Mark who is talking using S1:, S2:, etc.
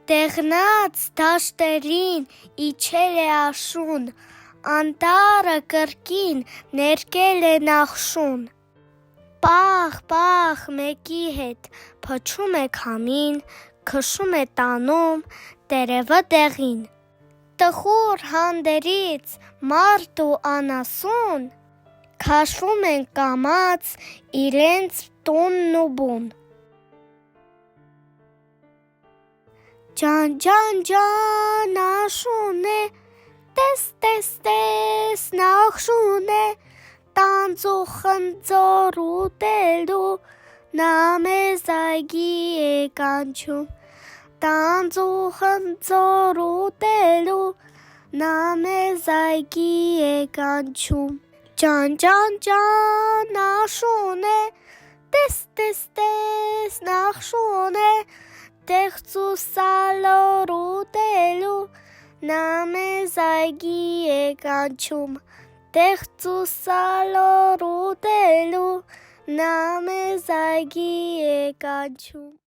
S1: Տեղնած դաշտերին իջել է աշուն, անտառը կրկին ներկել է նախշուն։ Պաղ մեկի հետ փչում է քամին, քշում է տանում տերևը տեղին։ Տխուր հանդերից մարդ ու անասուն քաշվում են կամաց իրենց տունն ու բուն։ Ջան, աշուն է, տես, նախշուն է, տանձ ու խնձոր ուտելու, նա մեզ այգի է կանչում։ Տանձ ու խնձոր ուտելու, նա մեզ այգի է կանչում։ Ջան, աշուն է, տես, նախշուն է, տեղց ու սալոր ուտելու, նա մեզ այգի է կանչում։ Տեղց ու սալոր ուտելու, նա մեզ այգի է կանչում։